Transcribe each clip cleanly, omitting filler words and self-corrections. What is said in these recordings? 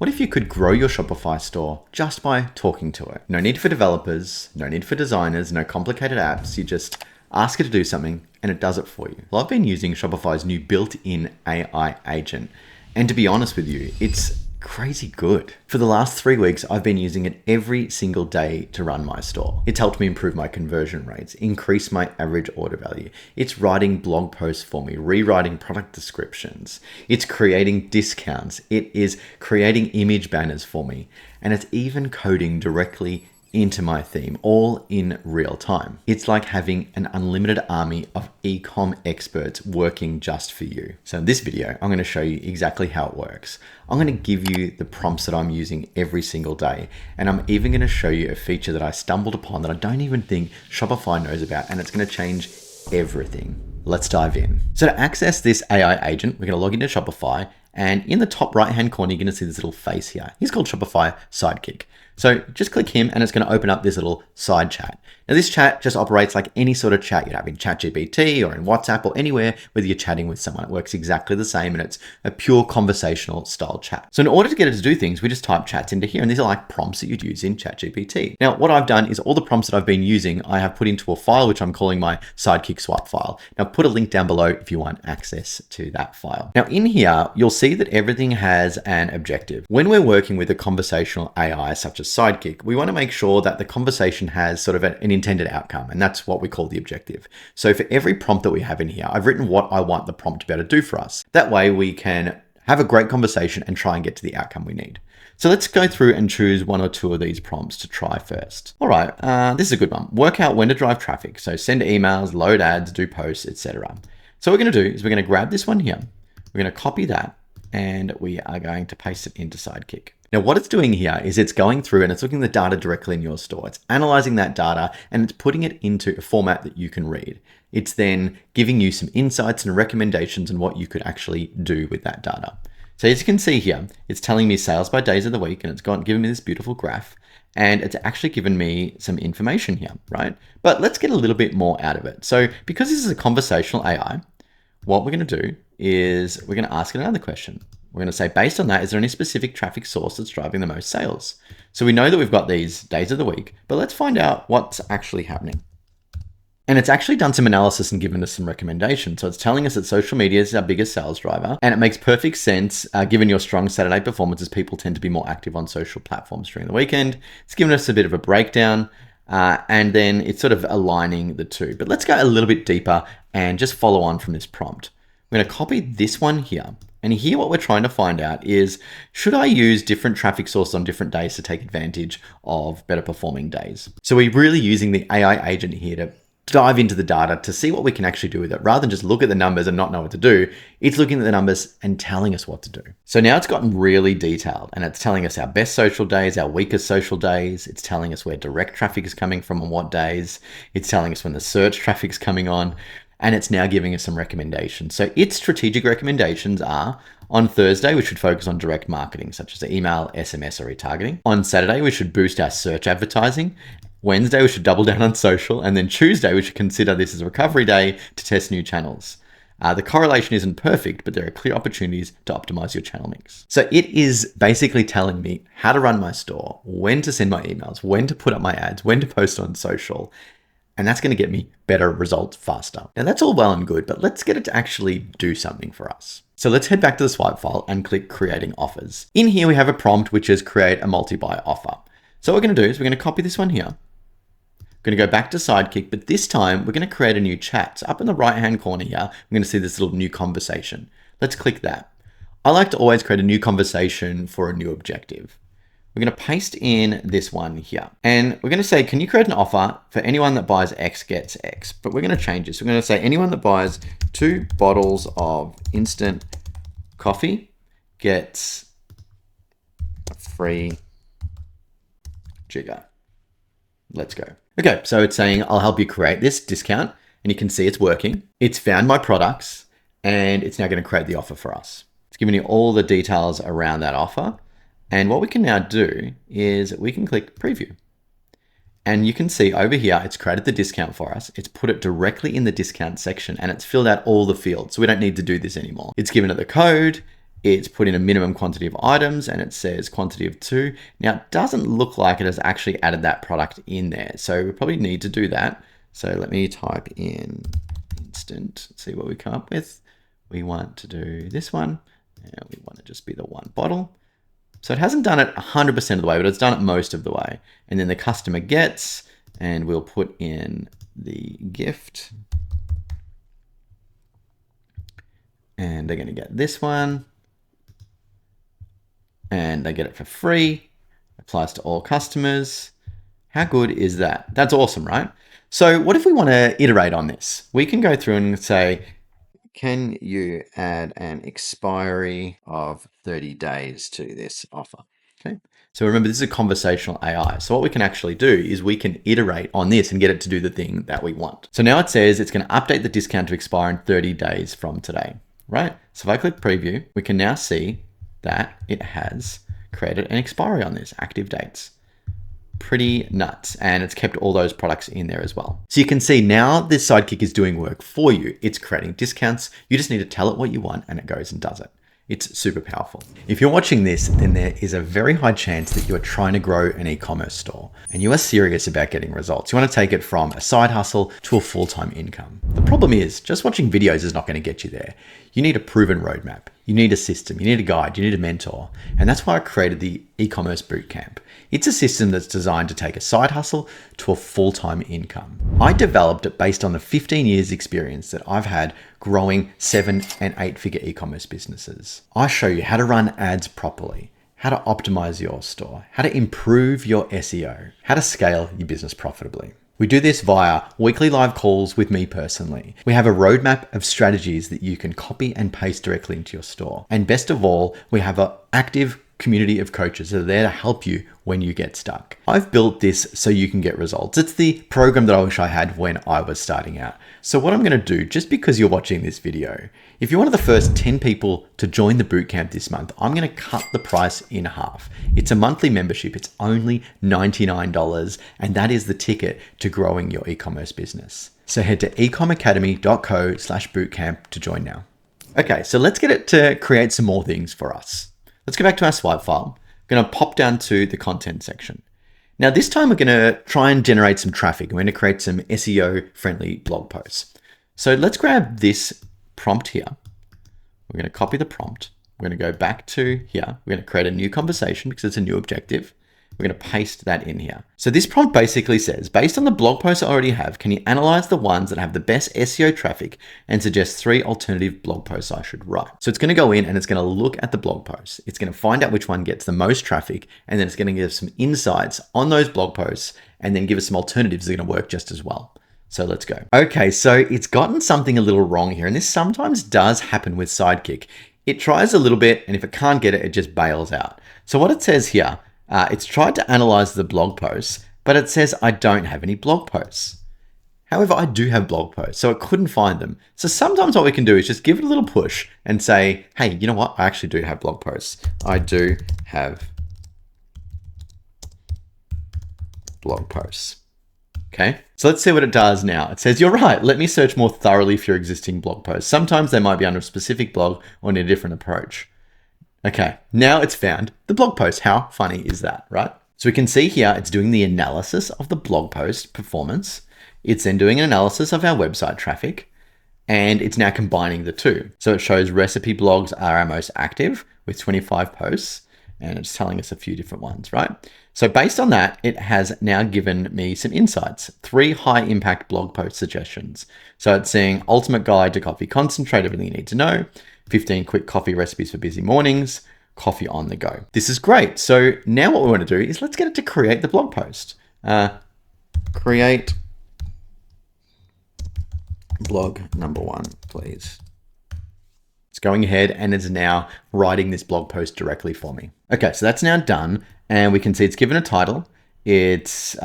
What if you could grow your Shopify store just by talking to it? No need for developers, no need for designers, no complicated apps. You just ask it to do something and it does it for you. Well, I've been using Shopify's new built-in AI agent. And to be honest with you, it's crazy good. For the last 3 weeks, I've been using it every single day to run my store. It's helped me improve my conversion rates, increase my average order value. It's writing blog posts for me, rewriting product descriptions. It's creating discounts. It is creating image banners for me. And it's even coding directly into my theme, all in real time. It's like having an unlimited army of e-com experts working just for you. So in this video, I'm going to show you exactly how it works. I'm going to give you the prompts that I'm using every single day. And I'm even going to show you a feature that I stumbled upon that I don't even think Shopify knows about. And it's going to change everything. Let's dive in. So to access this AI agent, we're going to log into Shopify. And in the top right-hand corner, you're going to see this little face here. He's called Shopify Sidekick. So just click him and it's going to open up this little side chat. Now this chat just operates like any sort of chat you'd have in ChatGPT or in WhatsApp or anywhere, whether you're chatting with someone. It works exactly the same and it's a pure conversational style chat. So in order to get it to do things, we just type chats into here and these are like prompts that you'd use in ChatGPT. Now what I've done is all the prompts that I've been using, I have put into a file which I'm calling my Sidekick swap file. Now put a link down below if you want access to that file. Now in here, you'll see that everything has an objective. When we're working with a conversational AI such as Sidekick, we want to make sure that the conversation has sort of an intended outcome, and that's what we call the objective. So for every prompt that we have in here, I've written what I want the prompt to be able to do for us. That way we can have a great conversation and try and get to the outcome we need. So let's go through and choose 1 or 2 of these prompts to try first. All right, this is a good one. Work out when to drive traffic. So send emails, load ads, do posts, etc. So what we're going to do is we're going to grab this one here. We're going to copy that and we are going to paste it into Sidekick. Now what it's doing here is it's going through and it's looking at the data directly in your store. It's analyzing that data and it's putting it into a format that you can read. It's then giving you some insights and recommendations on what you could actually do with that data. So as you can see here, it's telling me sales by days of the week and it's given me this beautiful graph and it's actually given me some information here, right? But let's get a little bit more out of it. So because this is a conversational AI, what we're going to do is we're going to ask it another question. We're going to say, based on that, is there any specific traffic source that's driving the most sales? So we know that we've got these days of the week, but let's find out what's actually happening. And it's actually done some analysis and given us some recommendations. So it's telling us that social media is our biggest sales driver. And it makes perfect sense, given your strong Saturday performances, people tend to be more active on social platforms during the weekend. It's given us a bit of a breakdown. And then it's sort of aligning the two. But let's go a little bit deeper and just follow on from this prompt. I'm going to copy this one here. And here what we're trying to find out is, should I use different traffic sources on different days to take advantage of better performing days? So we're really using the AI agent here to dive into the data to see what we can actually do with it. Rather than just look at the numbers and not know what to do, it's looking at the numbers and telling us what to do. So now it's gotten really detailed and it's telling us our best social days, our weakest social days. It's telling us where direct traffic is coming from on what days. It's telling us when the search traffic is coming on. And it's now giving us some recommendations. So its strategic recommendations are, on Thursday, we should focus on direct marketing, such as email, SMS, or retargeting. On Saturday, we should boost our search advertising. Wednesday, we should double down on social. And then Tuesday, we should consider this as a recovery day to test new channels. The correlation isn't perfect, but there are clear opportunities to optimize your channel mix. So it is basically telling me how to run my store, when to send my emails, when to put up my ads, when to post on social. And that's going to get me better results faster. Now that's all well and good, but let's get it to actually do something for us. So let's head back to the swipe file and click creating offers. In here, we have a prompt, which is create a multi-buy offer. So what we're going to do is we're going to copy this one here. We're going to go back to Sidekick, but this time we're going to create a new chat. So up in the right-hand corner here, we're going to see this little new conversation. Let's click that. I like to always create a new conversation for a new objective. We're going to paste in this one here. And we're going to say, can you create an offer for anyone that buys X gets X? But we're going to change this. We're going to say anyone that buys 2 bottles of instant coffee gets a free jigger. Let's go. Okay, so it's saying, I'll help you create this discount. And you can see it's working. It's found my products and it's now going to create the offer for us. It's giving you all the details around that offer. And what we can now do is we can click preview. And you can see over here, it's created the discount for us. It's put it directly in the discount section and it's filled out all the fields. So we don't need to do this anymore. It's given it the code It's put in a minimum quantity of items and it says quantity of 2. Now it doesn't look like it has actually added that product in there. So we probably need to do that. So let me type in instant, see what we come up with. We want to do this one and we want to just be the one bottle. So it hasn't done it 100% of the way, but it's done it most of the way. And then the customer gets, and we'll put in the gift. And they're going to get this one. And they get it for free. Applies to all customers. How good is that? That's awesome, right? So what if we want to iterate on this? We can go through and say, can you add an expiry of 30 days to this offer? Okay. So remember, this is a conversational AI. So what we can actually do is we can iterate on this and get it to do the thing that we want. So now it says it's going to update the discount to expire in 30 days from today, right? So if I click preview, we can now see that it has created an expiry on this, active dates. Pretty nuts. And it's kept all those products in there as well. So you can see now this Sidekick is doing work for you. It's creating discounts. You just need to tell it what you want and it goes and does it. It's super powerful. If you're watching this, then there is a very high chance that you are trying to grow an e-commerce store and you are serious about getting results. You want to take it from a side hustle to a full-time income. The problem is just watching videos is not going to get you there. You need a proven roadmap. You need a system, you need a guide, you need a mentor. And that's why I created the Ecommerce Bootcamp. It's a system that's designed to take a side hustle to a full-time income. I developed it based on the 15 years experience that I've had growing 7- and 8-figure e-commerce businesses. I show you how to run ads properly, how to optimize your store, how to improve your SEO, how to scale your business profitably. We do this via weekly live calls with me personally. We have a roadmap of strategies that you can copy and paste directly into your store. And best of all, we have an active community of coaches that are there to help you when you get stuck. I've built this so you can get results. It's the program that I wish I had when I was starting out. So what I'm going to do, just because you're watching this video, if you're one of the first 10 people to join the bootcamp this month, I'm going to cut the price in half. It's a monthly membership. It's only $99, and that is the ticket to growing your e-commerce business. So head to ecomacademy.co/bootcamp to join now. Okay, so let's get it to create some more things for us. Let's go back to our swipe file. I'm going to pop down to the content section. Now this time we're going to try and generate some traffic. We're going to create some SEO friendly blog posts. So let's grab this prompt here. We're going to copy the prompt. We're going to go back to here. We're going to create a new conversation because it's a new objective. We're going to paste that in here. So this prompt basically says, based on the blog posts I already have, can you analyze the ones that have the best SEO traffic and suggest 3 alternative blog posts I should write? So it's going to go in and it's going to look at the blog posts. It's going to find out which one gets the most traffic, and then it's going to give some insights on those blog posts and then give us some alternatives that are going to work just as well. So let's go. Okay, so it's gotten something a little wrong here, and this sometimes does happen with Sidekick. It tries a little bit, and if it can't get it, it just bails out. So what it says here, it's tried to analyze the blog posts, but it says I don't have any blog posts. However, I do have blog posts, so it couldn't find them. So sometimes what we can do is just give it a little push and say, hey, you know what? I actually do have blog posts. I do have blog posts. Okay, so let's see what it does now. It says, you're right. Let me search more thoroughly for your existing blog posts. Sometimes they might be under a specific blog or in a different approach. Okay, now it's found the blog post. How funny is that, right? So we can see here, it's doing the analysis of the blog post performance. It's then doing an analysis of our website traffic, and it's now combining the two. So it shows recipe blogs are our most active with 25 posts, and it's telling us a few different ones, right? So based on that, it has now given me some insights, 3 high impact blog post suggestions. So it's saying ultimate guide to coffee concentrate, everything you need to know, 15 quick coffee recipes for busy mornings, coffee on the go. This is great. So now what we want to do is let's get it to create the blog post. Create blog number 1, please. It's going ahead and it's now writing this blog post directly for me. Okay, so that's now done, and we can see it's given a title. It's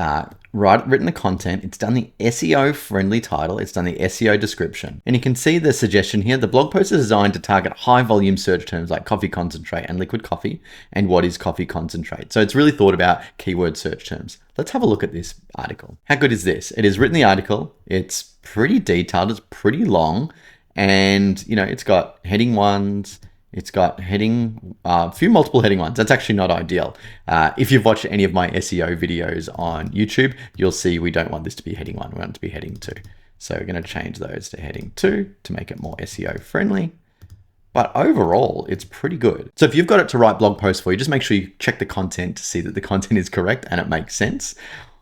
written the content. It's done the SEO friendly title. It's done the SEO description. And you can see the suggestion here. The blog post is designed to target high volume search terms like coffee concentrate and liquid coffee and what is coffee concentrate. So it's really thought about keyword search terms. Let's have a look at this article. How good is this? It has written the article. It's pretty detailed. It's pretty long. And, you know, it's got heading 1s. It's got heading, a few multiple heading ones. That's actually not ideal. If you've watched any of my SEO videos on YouTube, you'll see we don't want this to be heading 1. We want it to be heading 2. So we're going to change those to heading 2 to make it more SEO friendly. But overall, it's pretty good. So if you've got it to write blog posts for you, just make sure you check the content to see that the content is correct and it makes sense.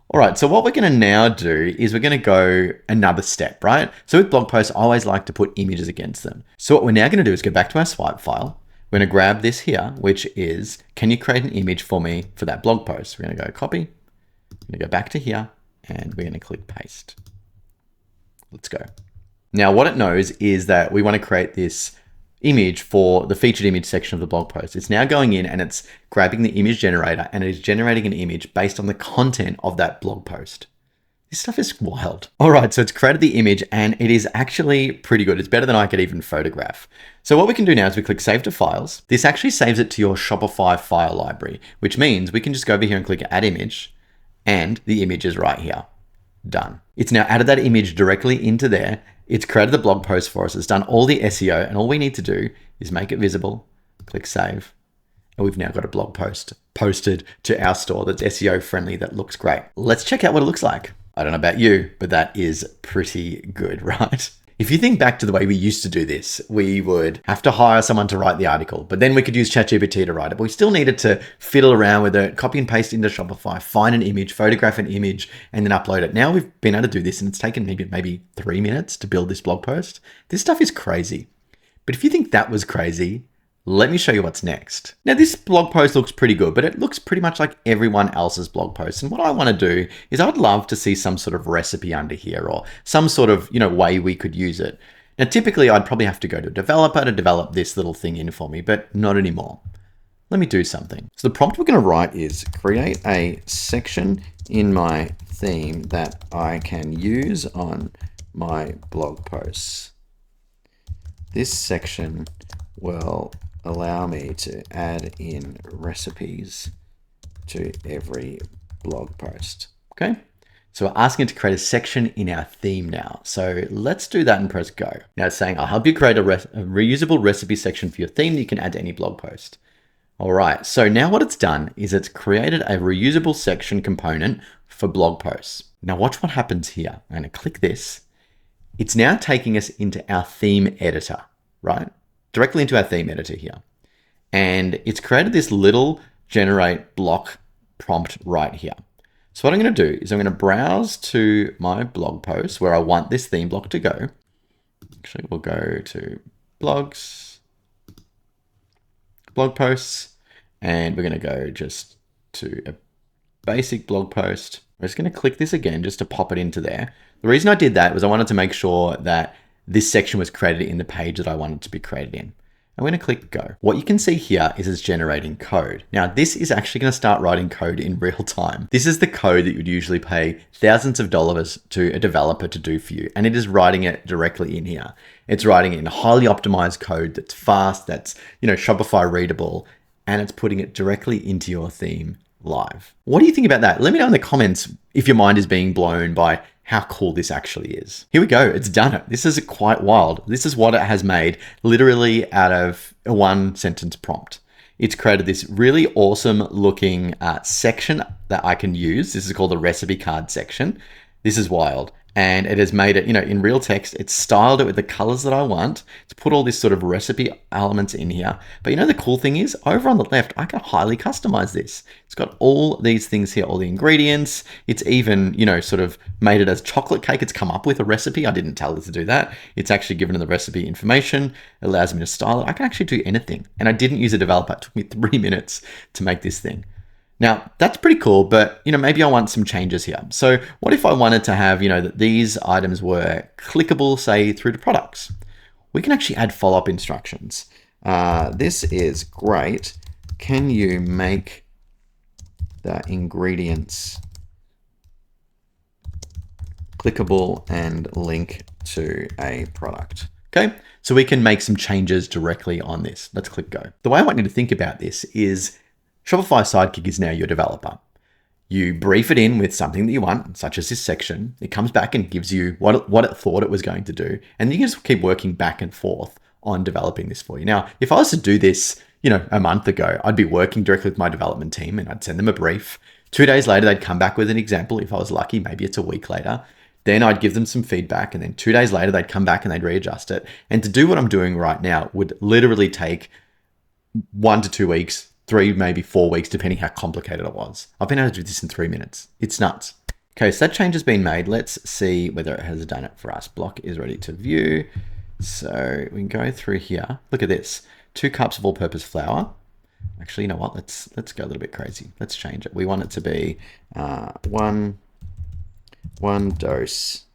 All right, so what we're going to now do is we're going to go another step, right? So with blog posts, I always like to put images against them. So what we're now going to do is go back to our swipe file. We're going to grab this here, which is, can you create an image for me for that blog post? We're going to go copy, we're going to go back to here, and we're going to click paste. Let's go. Now what it knows is that we want to create this image for the featured image section of the blog post. It's now going in and it's grabbing the image generator and it is generating an image based on the content of that blog post. This stuff is wild. All right, so it's created the image and it is actually pretty good. It's better than I could even photograph. So what we can do now is we click Save to Files. This actually saves it to your Shopify file library, which means we can just go over here and click Add Image and the image is right here. Done. It's now added that image directly into there. It's created the blog post for us. It's done all the SEO and all we need to do is make it visible, click save. And we've now got a blog post posted to our store that's SEO friendly that looks great. Let's check out what it looks like. I don't know about you, but that is pretty good, right? If you think back to the way we used to do this, we would have to hire someone to write the article, but then we could use ChatGPT to write it. But we still needed to fiddle around with it, copy and paste into Shopify, find an image, photograph an image, and then upload it. Now we've been able to do this and it's taken maybe 3 minutes to build this blog post. This stuff is crazy. But if you think that was crazy, let me show you what's next. Now this blog post looks pretty good, but it looks pretty much like everyone else's blog post. And what I want to do is I'd love to see some sort of recipe under here or some sort of, way we could use it. Now, typically I'd probably have to go to a developer to develop this little thing in for me, but not anymore. Let me do something. So the prompt we're going to write is create a section in my theme that I can use on my blog posts. This section will allow me to add in recipes to every blog post. Okay. So we're asking it to create a section in our theme now. So let's do that and press go. Now it's saying, I'll help you create a reusable recipe section for your theme that you can add to any blog post. All right. So now what it's done is it's created a reusable section component for blog posts. Now watch what happens here. I'm going to click this. It's now taking us into our theme editor, right? Directly into our theme editor here. And it's created this little generate block prompt right here. So what I'm going to do is I'm going to browse to my blog post where I want this theme block to go. Actually, we'll go to blogs, blog posts, and we're going to go just to a basic blog post. I'm just going to click this again just to pop it into there. The reason I did that was I wanted to make sure that this section was created in the page that I wanted to be created in. I'm going to click go. What you can see here is it's generating code. Now, this is actually going to start writing code in real time. This is the code that you'd usually pay thousands of dollars to a developer to do for you. And it is writing it directly in here. It's writing it in highly optimized code that's fast, that's, Shopify readable, and it's putting it directly into your theme live. What do you think about that? Let me know in the comments if your mind is being blown by how cool this actually is. Here we go. It's done it. This is quite wild. This is what it has made literally out of a 1-sentence prompt. It's created this really awesome looking section that I can use. This is called the recipe card section. This is wild. And it has made it, in real text, it's styled it with the colors that I want. It's put all this sort of recipe elements in here. But the cool thing is over on the left, I can highly customize this. It's got all these things here, all the ingredients. It's even, sort of made it as chocolate cake. It's come up with a recipe. I didn't tell it to do that. It's actually given it the recipe information. It allows me to style it. I can actually do anything. And I didn't use a developer. It took me 3 minutes to make this thing. Now, that's pretty cool, but maybe I want some changes here. So what if I wanted to have, that these items were clickable, say, through to products? We can actually add follow-up instructions. This is great. Can you make the ingredients clickable and link to a product? Okay, so we can make some changes directly on this. Let's click go. The way I want you to think about this is Shopify Sidekick is now your developer. You brief it in with something that you want, such as this section. It comes back and gives you what it thought it was going to do. And you can just keep working back and forth on developing this for you. Now, if I was to do this, a month ago, I'd be working directly with my development team and I'd send them a brief. 2 days later, they'd come back with an example. If I was lucky, maybe it's a week later. Then I'd give them some feedback, and then 2 days later, they'd come back and they'd readjust it. And to do what I'm doing right now would literally take 1 to 2 weeks, 3, maybe 4 weeks, depending how complicated it was. I've been able to do this in 3 minutes. It's nuts. Okay, so that change has been made. Let's see whether it has done it for us. Block is ready to view. So we can go through here. Look at this. 2 cups of all-purpose flour. Actually, you know what? Let's go a little bit crazy. Let's change it. We want it to be one dose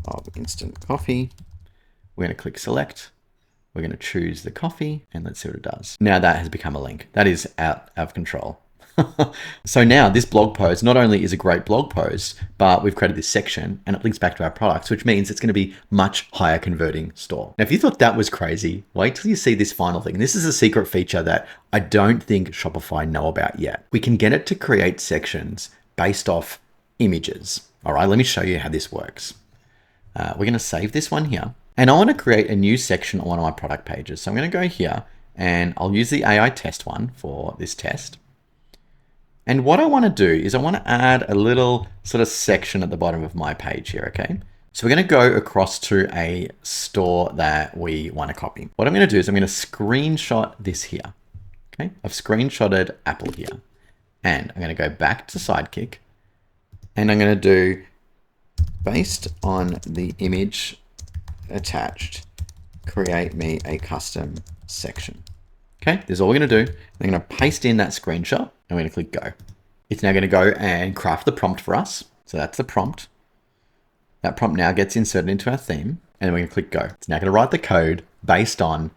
of instant coffee. We're going to click select. We're going to choose the coffee, and let's see what it does. Now that has become a link. That is out of control. So now this blog post not only is a great blog post, but we've created this section and it links back to our products, which means it's going to be much higher converting store. Now, if you thought that was crazy, wait till you see this final thing. This is a secret feature that I don't think Shopify know about yet. We can get it to create sections based off images. All right, let me show you how this works. We're going to save this one here, and I want to create a new section on one of my product pages. So I'm going to go here and I'll use the AI test one for this test. And what I want to do is I want to add a little sort of section at the bottom of my page here, okay? So we're going to go across to a store that we want to copy. What I'm going to do is I'm going to screenshot this here, okay? I've screenshotted Apple here. And I'm going to go back to Sidekick. And I'm going to do, based on the image attached, create me a custom section. Okay, this is all we're going to do. I'm going to paste in that screenshot and we're going to click go. It's now going to go and craft the prompt for us. So that's the prompt. That prompt now gets inserted into our theme and we're going to click go. It's now going to write the code based on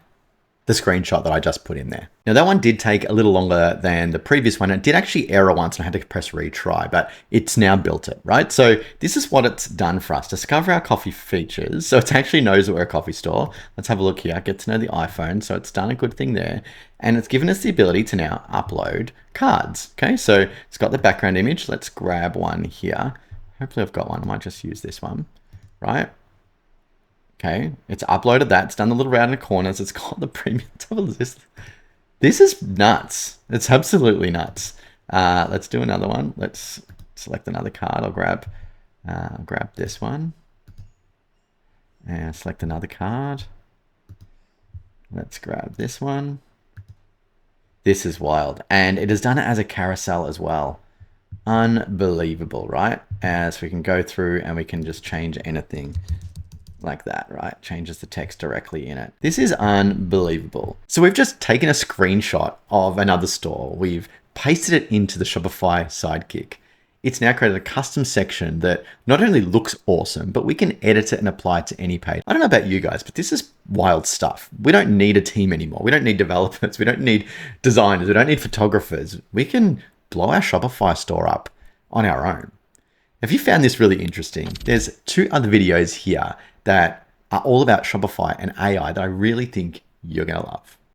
the screenshot that I just put in there. Now that one did take a little longer than the previous one. It did actually error once and I had to press retry, but it's now built it, right? So this is what it's done for us. Discover our coffee features. So it actually knows that we're a coffee store. Let's have a look here. Get to know the iPhone. So it's done a good thing there. And it's given us the ability to now upload cards. Okay, so it's got the background image. Let's grab one here. Hopefully I've got one. I might just use this one, right? Okay, it's uploaded that. It's done the little round in the corners. It's got the premium double list. This is nuts. It's absolutely nuts. Let's do another one. Let's select another card. I'll grab this one. And select another card. Let's grab this one. This is wild. And it has done it as a carousel as well. Unbelievable, right? As we can go through and we can just change anything. Like that, right? Changes the text directly in it. This is unbelievable. So we've just taken a screenshot of another store. We've pasted it into the Shopify Sidekick. It's now created a custom section that not only looks awesome, but we can edit it and apply it to any page. I don't know about you guys, but this is wild stuff. We don't need a team anymore. We don't need developers. We don't need designers. We don't need photographers. We can blow our Shopify store up on our own. If you found this really interesting, there's 2 other videos here that are all about Shopify and AI that I really think you're going to love.